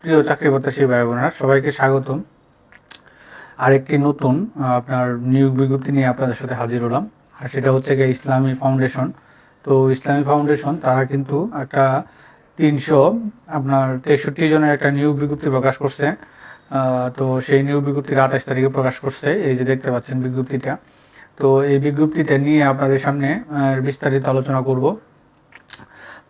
প্রিয় চাকরি প্রত্যাশী ভাই বোনেরা, সবাইকে স্বাগতম। আরেকটি নতুন আপনার নিয়োগ বিজ্ঞপ্তি নিয়ে আপনাদের সাথে হাজির হলাম। আর সেটা হচ্ছে গিয়ে ইসলামী ফাউন্ডেশন। তো ইসলামী ফাউন্ডেশন তারা কিন্তু একটা 363 জনের একটা নিয়োগ বিজ্ঞপ্তি প্রকাশ করছে। তো সেই নিয়োগ বিজ্ঞপ্তির 28 তারিখে প্রকাশ করছে, এই যে দেখতে পাচ্ছেন বিজ্ঞপ্তিটা। তো এই বিজ্ঞপ্তিটা নিয়ে আপনাদের সামনে বিস্তারিত আলোচনা করব।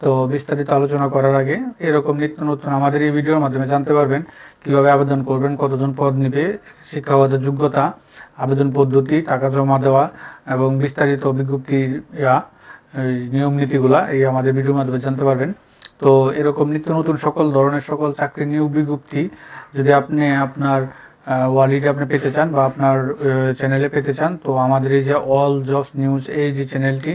তো বিস্তারিত আলোচনা করার আগে এরকম নিত্য নতুন আমাদের এই ভিডিওর মাধ্যমে জানতে পারবেন কিভাবে আবেদন করবেন, কতজন পদ নিবে, শিক্ষাগত যোগ্যতা, আবেদন পদ্ধতি, টাকা জমা দেওয়া এবং বিস্তারিত বিজ্ঞপ্তির নিয়ম নীতিগুলা এই আমাদের ভিডিওর মাধ্যমে জানতে পারবেন। তো এরকম নিত্য নতুন সকল ধরনের সকল চাকরি নিয়োগ বিজ্ঞপ্তি যদি আপনি আপনার ওয়ালেটে আপনি পেতে চান বা আপনার চ্যানেলে পেতে চান, তো আমাদের এই যে অল জবস নিউজ এই যে চ্যানেলটি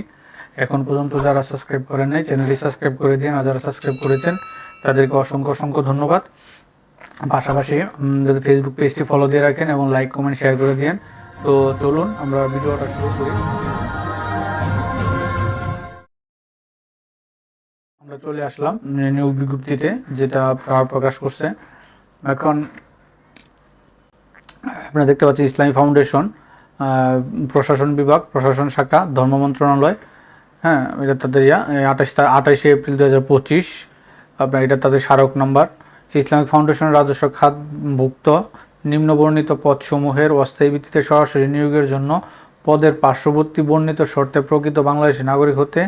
এখন পর্যন্ত যারা সাবস্ক্রাইব করেন নাই, চ্যানেলটি সাবস্ক্রাইব করে দিন। আর যারা সাবস্ক্রাইব করেছেন তাদেরকে অসংখ্য অসংখ্য ধন্যবাদ। পাশাপাশি যদি ফেসবুক পেজটি ফলো দিয়ে রাখেন এবং লাইক কমেন্ট শেয়ার করে দিন। তো চলুন আমরা ভিডিওটা শুরু করি। আমরা চলে আসলাম নিয়োগ বিজ্ঞপ্তিতে, যেটা প্রকাশ করছে। এখন আপনারা দেখতে পাচ্ছেন ইসলামী ফাউন্ডেশন, প্রশাসন বিভাগ, প্রশাসন শাখা, ধর্ম মন্ত্রণালয়। হ্যাঁ, এটা তাদের 28শে এপ্রিল 2025। আপনার এটা তাদের স্মারক নাম্বার। ইসলামিক ফাউন্ডেশন রাজস্ব খাতভুক্ত নিম্নবর্ণিত পদসমূহের অস্থায়ী ভিত্তিতে সরাসরি নিয়োগের জন্য পদের পার্শ্ববর্তী বর্ণিত শর্তে প্রকৃত বাংলাদেশী নাগরিক হতে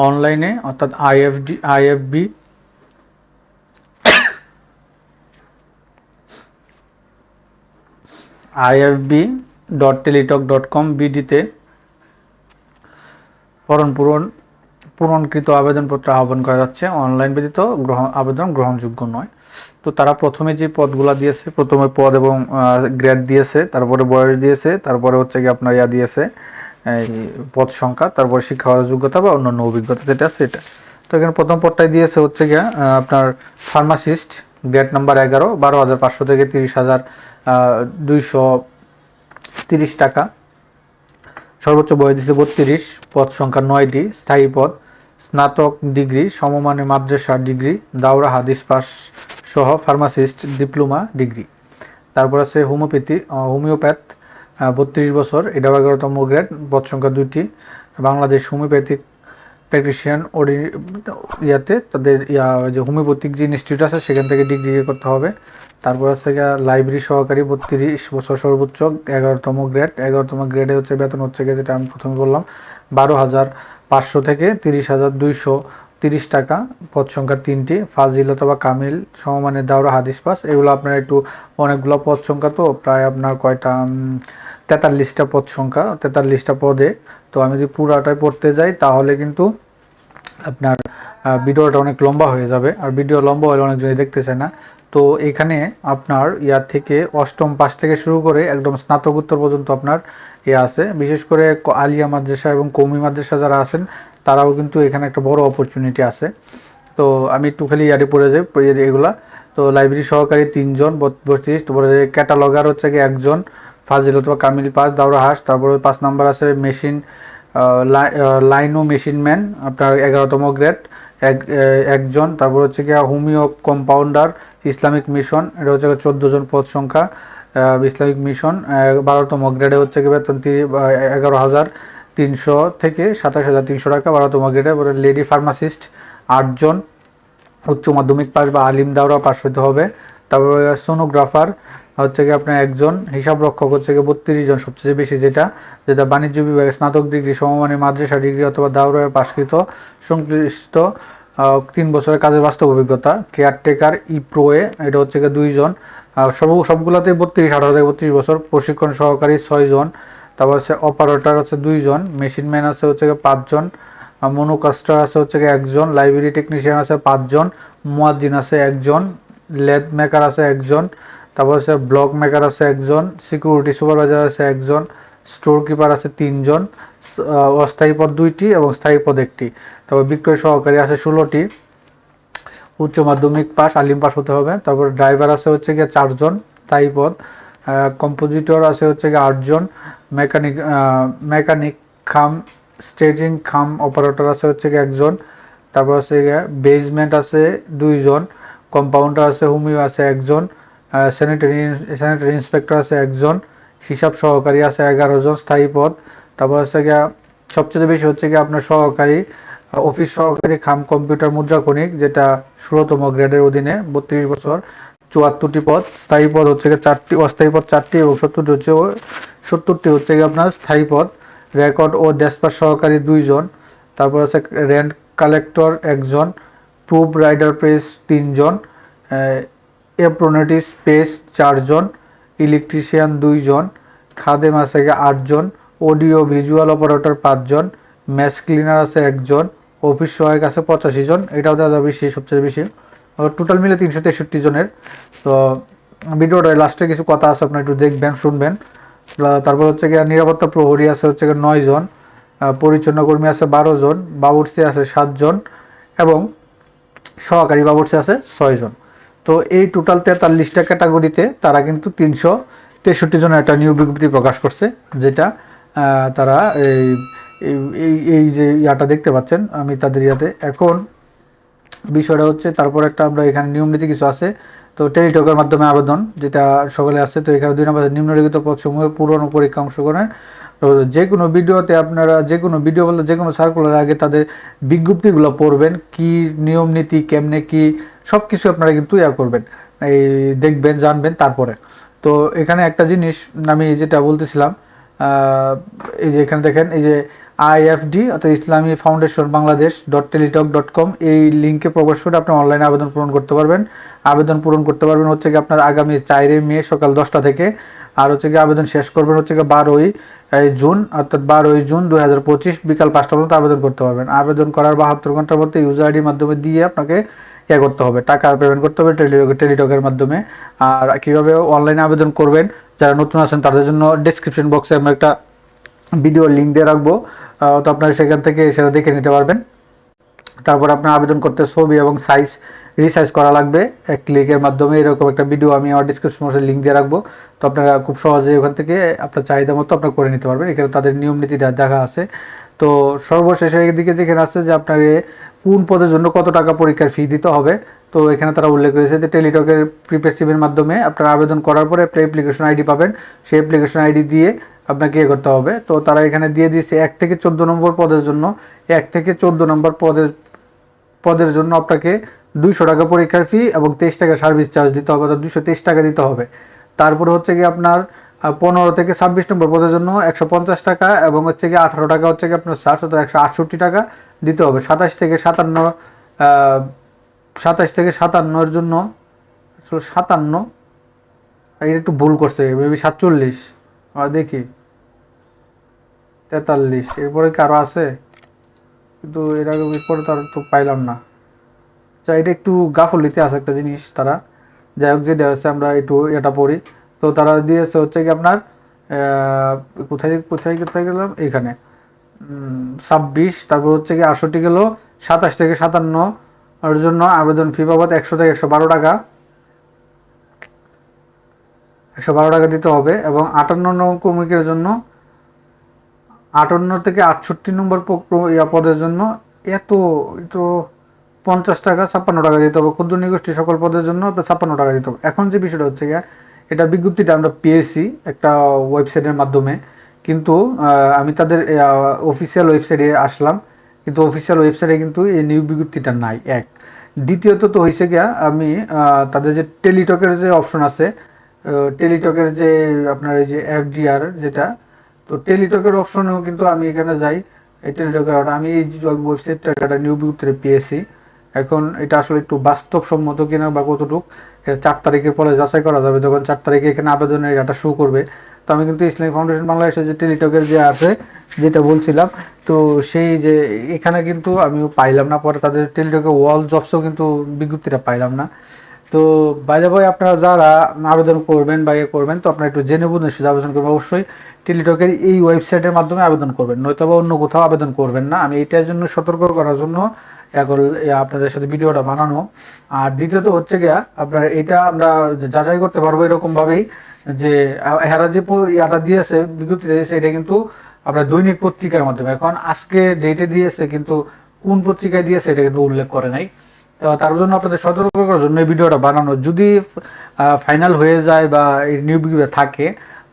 অনলাইনে অর্থাৎ ifb.teletalk.com বিডিতে পূরণকৃত আবেদনপত্র আহ্বান করা যাচ্ছে। অনলাইন ব্যতীত আবেদন গ্রহণযোগ্য নয়। তো তারা প্রথমে যে পদগুলা দিয়েছে, প্রথমে পদ এবং গ্রেড দিয়েছে, তারপরে বয়স দিয়েছে, তারপরে হচ্ছে কি আপনার দিয়েছে এই পদ সংখ্যা, তারপরে শিক্ষাগত যোগ্যতা বা অন্যান্য অভিজ্ঞতা যেটা সেটা। তো এখানে প্রথম পদটাই দিয়েছে হচ্ছে গিয়া আপনার ফার্মাসিস্ট, গ্রেড নাম্বার 11, 12,500 থেকে 30,230 টাকা। সর্বোচ্চ বয়স দিচ্ছে 32, পদ সংখ্যা 9টি, স্থায়ী পদ, স্নাতক ডিগ্রি, সমমানের মাদ্রাসা ডিগ্রি, দাওরা হাদিস পাস সহ ফার্মাসিস্ট ডিপ্লোমা ডিগ্রি। তারপর আছে হোমিওপ্যাথ, 32 বছর, এটা 11তম গ্রেড, পদ সংখ্যা 2টি। বাংলাদেশ হোমিওপ্যাথিক প্র্যাকটিশিয়ান ইয়াতে তাদের যে হোমিওপ্যাথিক যে ইনস্টিটিউট আছে সেখান থেকে ডিগ্রি করতে হবে। তারপর আছে লাইব্রেরি সহকারী, 32 বছর, সর্বোচ্চ, 11তম গ্রেড। 11তম গ্রেডে হচ্ছে বেতন হচ্ছে যেটা আমি প্রথমে বললাম 12,500 থেকে 30,230 টাকা। পদ সংখ্যা 3টি, ফাজিল অথবা কামিল, সমমানের দাওরা হাদিস পাস। এগুলো আপনার একটু অনেকগুলো পদ সংখ্যা, তো প্রায় আপনার কয়টা 43টা পদ সংখ্যা, 43টা পদে। তো আমি যদি পুরাটাই পড়তে যাই তাহলে কিন্তু আপনার ভিডিওটা অনেক লম্বা হয়ে যাবে, আর ভিডিও লম্বা হলে অনেকজনই দেখতে চায় না। তো এখানে আপনার থেকে অষ্টম পাস থেকে শুরু করে একদম স্নাতকোত্তর পর্যন্ত আপনার আছে। বিশেষ করে আলিয়া মাদ্রাসা এবং কওমি মাদ্রাসা যারা আছেন তারাও কিন্তু এখানে একটা বড় অপরচুনিটি আছে। তো আমি একটু খালি পড়ে যাই এগুলা। তো লাইব্রেরি সহকারী 3 জন, 32। তারপরে ক্যাটালগার হচ্ছে কি 1 জন, ফাজিল অথবা কামিল পাস, দাওরা হাস। তারপরে 5 নাম্বার আছে মেশিন লাইনো মেশিন ম্যান, আপনার 11তম গ্রেড, একজন। তারপর হচ্ছে কি হোমিও কম্পাউন্ডার, ইসলামিক মিশন, এটা হচ্ছে 14 জন, পদ সংখ্যা। ইসলামিক মিশন 12তম গ্রেডে হচ্ছে কি বেতন 11,300 থেকে 27,300 টাকা 12তম গ্রেডে। লেডি ফার্মাসিস্ট 8 জন, উচ্চ মাধ্যমিক পাস বা আলিম দাওরা পাস হতে হবে। তারপরে সোনোগ্রাফার হচ্ছে কি আপনার 1 জন, হিসাব রক্ষক হচ্ছে কি 32 জন, সবচেয়ে বেশি, যেটা বাণিজ্য বিভাগে স্নাতক ডিগ্রি, সমমানের মাদ্রাসা ডিগ্রি অথবা দাওরায় পাশকৃত, সংশ্লিষ্ট 3 বছরের কাজের বাস্তব অভিজ্ঞতা। কেয়ারটেকার ইপ্রোয়ে, এটা হচ্ছে কি 2 জন, সবগুলোতে 32, 18 থেকে 32 বছর। প্রশিক্ষণ সহকারী 6 জন। তারপর হচ্ছে অপারেটর আছে 2 জন, মেশিন ম্যান আছে হচ্ছে 5 জন, মনোকাস্টার আছে হচ্ছে 1 জন, লাইব্রেরি টেকনিশিয়ান আছে 5 জন, মুয়াজ্জিন আছে 1 জন, লেদ মেকার আছে 1 জন, তারপর হচ্ছে ব্লক মেকার আছে 1 জন, সিকিউরিটি সুপারভাইজার আছে 1 জন, স্টোর কিপার আছে 3 জন, অস্থায়ী পদ 2টি এবং স্থায়ী পদ 1টি। তারপর বিক্রয় সহকারী আছে 16টি, উচ্চ মাধ্যমিক পাস, আলিম পাস হতে হবে। তারপর ড্রাইভার আছে হচ্ছে 4 জন, স্থায়ী পদ। কম্পোজিটর আছে হচ্ছে 8 জন, মেকানিক খাম স্টেজিং খাম অপারেটর আছে হচ্ছে 1 জন। তারপর হচ্ছে বেসমেন্ট আছে 2 জন, কম্পাউন্ডার আছে, হোমিও আছে একজন, স্যানিটারি ইন্সপেক্টর আছে একজন, হিসাব সহকারী আছে 11 জন স্থায়ী পদ। তারপর হচ্ছে গিয়া সবচেয়ে বেশি হচ্ছে গিয়ে আপনার সহকারী, অফিস সহকারী খাম কম্পিউটার মুদ্রাক্ষণিক, যেটা 16তম গ্রেডের অধীনে 32 বছর, 74টি পদ। স্থায়ী পদ হচ্ছে গিয়ে 4টি, অস্থায়ী পদ 4টি এবং 70টি হচ্ছে গিয়ে আপনার স্থায়ী পদ। রেকর্ড ও ডেসপাচ সহকারী 2 জন। তারপর আছে রেন্ট কালেক্টর একজন, প্রুফ রাইডার প্রেস 3 জন, এপ্রোনেটিস পেস 4 জন, ইলেকট্রিশিয়ান 2 জন, খাদেম আছে 8 জন, অডিও ভিজুয়াল অপারেটর 5 জন, ম্যাচ ক্লিনার আছে 1 জন, অফিস সহায়ক আছে 85 জন। এটাও দাদা বেশি, সবচেয়ে বেশি। টোটাল মিলে 363 জনের। তো ভিডিওটা লাস্টে কিছু কথা আছে, আপনারা একটু দেখবেন, শুনবেন। তারপর হচ্ছে গিয়ে নিরাপত্তা প্রহরী আছে হচ্ছে গিয়ে 9 জন, পরিচ্ছন্ন কর্মী আছে 12 জন, বাবুর্চি আছে 7 জন এবং সহকারী বাবুর্চি আছে 6 জন। তো এই টোটাল 43টা ক্যাটাগরিতে তারা কিন্তু 363 জনের একটা নিয়োগ বিজ্ঞপ্তি প্রকাশ করছে, যেটা তারা এই এই যে ইয়াটা দেখতে পাচ্ছেন আমি তাদের ইয়াতে। এখন বিষয়টা হচ্ছে তারপর একটা আমরা এখানে নিয়ম নীতি কিছু আছে। তো টেলিটকের মাধ্যমে আবেদন, যেটা সকলে আছে। তো এখানে 2 নম্বরে নিম্নলিখিত পদসমূহে পূরণ ও পরীক্ষা অংশগ্রহণের। তো যে কোনো ভিডিওতে আপনারা যে কোনো ভিডিও বলতে যে কোনো সার্কুলার আগে তাদের বিজ্ঞপ্তিগুলো পড়বেন, কি নিয়ম নীতি কেমনে কি সব কিছু আপনারা কিন্তু ইয়া করবেন, এই দেখবেন, জানবেন তারপরে। তো এখানে একটা জিনিস আমি যেটা বলতেছিলাম, এই যে এখানে দেখেন, এই যে IFD অর্থাৎ ইসলামী ফাউন্ডেশন বাংলাদেশ .টেলিটক.com, এই লিঙ্কে প্রবেশ করে আপনি অনলাইনে আবেদন পূরণ করতে পারবেন। আবেদন পূরণ করতে পারবেন হচ্ছে কি আপনার আগামী 4 মে সকাল 10টা থেকে। আর হচ্ছে কি আবেদন শেষ করবেন হচ্ছে কি 12ই জুন, অর্থাৎ 12ই জুন 2025 বিকাল 5টা পর্যন্ত আবেদন করতে পারবেন। আবেদন করার 72 ঘন্টার মধ্যে ইউজার আইডির মাধ্যমে দিয়ে আপনাকে ইয়ে করতে হবে, টাকা পেমেন্ট করতে হবে টেলিটকের মাধ্যমে। আর কিভাবে অনলাইনে আবেদন করবেন যারা নতুন আছেন তাদের জন্য ডেসক্রিপশন বক্সে আমরা একটা ভিডিও লিঙ্ক দিয়ে রাখবো, তো আপনারা সেখান থেকে সেটা দেখে নিতে পারবেন। তারপর আপনার আবেদন করতে ছবি এবং সাইজ রিসাইজ করা লাগবে এক ক্লিকের মাধ্যমে। এরকম একটা ভিডিও আমি আমার ডিসক্রিপশন বক্সে লিঙ্ক দিয়ে রাখবো, তো আপনারা খুব সহজে ওখান থেকে আপনার চাহিদা মতো আপনারা করে নিতে পারবেন। এখানে তাদের নিয়ম নীতি দেখা আছে। তো সর্বশেষে এদিকে যেখানে আছে যে আপনাকে কোন পদের জন্য কত টাকা পরীক্ষার ফি দিতে হবে, তো এখানে তারা উল্লেখ করেছে যে টেলিটকের প্রিপেড সিমের মাধ্যমে আপনারা আবেদন করার পরে একটা অ্যাপ্লিকেশন আইডি পাবেন, সেই অ্যাপ্লিকেশন আইডি দিয়ে আপনাকে ইয়ে করতে হবে। তো তারা এখানে দিয়ে দিয়েছে 1 থেকে 14 নম্বর পদের জন্য, 1 থেকে 14 নম্বর পদের জন্য আপনাকে 200 টাকা পরীক্ষার ফি এবং 23 টাকা সার্ভিস চার্জ দিতে হবে, অর্থাৎ 223 টাকা দিতে হবে। তারপরে হচ্ছে কি আপনার 15 থেকে 26 নম্বর পদের জন্য 150 টাকা এবং হচ্ছে কি 18 টাকা হচ্ছে কি আপনার চার্জ, অর্থাৎ 168 টাকা দিতে হবে। 27 থেকে 57 এর জন্য 57, এটা একটু ভুল করছে, মেবি 47, আর দেখি 43, এরপরে কি আরো আছে, কিন্তু এর আগে পরে তার তো পাইলাম না। আচ্ছা, এটা একটু গাফলিতে আছে একটা জিনিস তারা, যাই হোক যেটা হচ্ছে আমরা একটু এটা পড়ি। তো তারা দিয়েছে হচ্ছে কি আপনার কোথায় কোথায় কোথায় গেলাম, এখানে 26, তারপর হচ্ছে কি 68 গেল, 27 থেকে 57 এর জন্য আবেদন ফি বাবদ 100 থেকে 112 টাকা, 112 টাকা দিতে হবে। এবং 58 কর্মীদের জন্য 58 থেকে 68 নম্বর পদের জন্য এত 50 টাকা 56 টাকা দিতে হবে। ক্ষুদ্র নিগোষ্ঠী সকল পদের জন্য 56 টাকা দিতে হবে। এখন যে বিষয়টা হচ্ছে গিয়ে, এটা বিজ্ঞপ্তিটা আমরা পেয়েছি একটা ওয়েবসাইটের মাধ্যমে, কিন্তু আমি তাদের অফিসিয়াল ওয়েবসাইটে আসলাম, কিন্তু অফিসিয়াল ওয়েবসাইটে কিন্তু এই নিয়োগ বিজ্ঞপ্তিটা নাই। এক, দ্বিতীয়ত তো হয়েছে গিয়া আমি তাদের যে টেলিটকের যে অপশন আছে, টেলিটকের যে আপনার এই যে FDR যেটা, তো টেলিটকের অপশনেও কিন্তু আমি এখানে যাই, এই টেলিটকের আমি এই ওয়েবসাইটটা একটা নিয়োগ বিজ্ঞপ্তি পেয়েছি। এখন এটা আসলে একটু বাস্তবসম্মত কিনা বা কতটুক, এটা 4 তারিখের পরে যাচাই করা যাবে, যখন 4 তারিখে এখানে আবেদনের এটা শো করবে। তো আমি কিন্তু ইসলামিক ফাউন্ডেশন বাংলাদেশের যে টেলিটকের যে আছে যেটা বলছিলাম, তো সেই যে এখানে কিন্তু আমি পাইলাম না, পরে তাদের টেলিটকের ওয়াল জবসও কিন্তু বিজ্ঞপ্তিটা পাইলাম না। তো বাইরে ভাই আপনারা যারা আবেদন করবেন বা ইয়ে করবেন, তো আপনারা একটু জেনে বুঝে শুধু আবেদন করবেন। অবশ্যই টেলিটকের এই ওয়েবসাইটের মাধ্যমে আবেদন করবেন, নয়তো বা অন্য কোথাও আবেদন করবেন না। আমি এটার জন্য সতর্ক করার জন্য এখন আপনাদের সাথে ভিডিওটা বানানো। আর দ্বিতীয়ত হচ্ছে গিয়া আপনার এটা আমরা যাচাই করতে পারবো এরকম ভাবেই যে এরা যে ইয়াটা দিয়েছে, বিজ্ঞপ্তিটা দিয়েছে, এটা কিন্তু আপনার দৈনিক পত্রিকার মাধ্যমে। এখন আজকে ডেটে দিয়েছে, কিন্তু কোন পত্রিকায় দিয়েছে এটা কিন্তু উল্লেখ করে নাই। তো তার জন্য আপনাদের সতর্ক করার জন্য এই ভিডিওটা বানানো। যদি ফাইনাল হয়ে যায় বা এই নিয়োগ বিজ্ঞপ্তি থাকে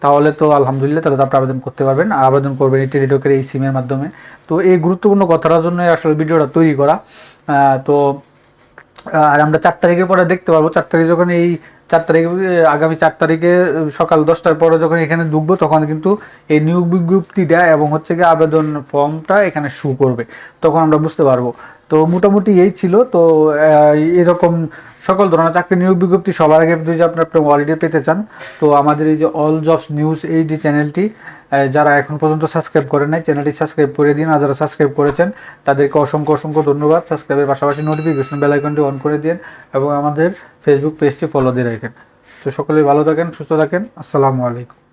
তাহলে তো আলহামদুলিল্লাহ, তাহলে তো আপনি আবেদন করতে পারবেন, আবেদন করবেন এই টেলিটকের এই সিমের মাধ্যমে। তো এই গুরুত্বপূর্ণ কথাটার জন্য আসলে ভিডিওটা তৈরি করা। তো আর আমরা 4 তারিখের পরে দেখতে পারবো, 4 তারিখ যখন এই 4 তারিখে আগামী 4 তারিখে সকাল 10টার পরে যখন এখানে ঢুকবো তখন কিন্তু এই নিয়োগ বিজ্ঞপ্তিটা এবং হচ্ছে কি আবেদন ফর্মটা এখানে শো করবে, তখন আমরা বুঝতে পারবো। তো মোটামুটি এই ছিল। তো এরকম সকল ধরনের চাকরি নিয়োগ বিজ্ঞপ্তি সবার আগে যদি আপনি অলরেডি পেতে চান, তো আমাদের এই যে অল জবস নিউজ এই যে চ্যানেলটি, যারা এখন পর্যন্ত সাবস্ক্রাইব করে নাই চ্যানেলটি সাবস্ক্রাইব করে দিন, আর যারা সাবস্ক্রাইব করেছেন তাদেরকে অসংখ্য অসংখ্য ধন্যবাদ। সাবস্ক্রাইবের পাশাপাশি নোটিফিকেশন বেল আইকনটি অন করে দিন এবং আমাদের ফেসবুক পেজটি ফলো দিয়ে রাখেন। তো সকলেই ভালো থাকেন, সুস্থ থাকেন। আসসালামু আলাইকুম।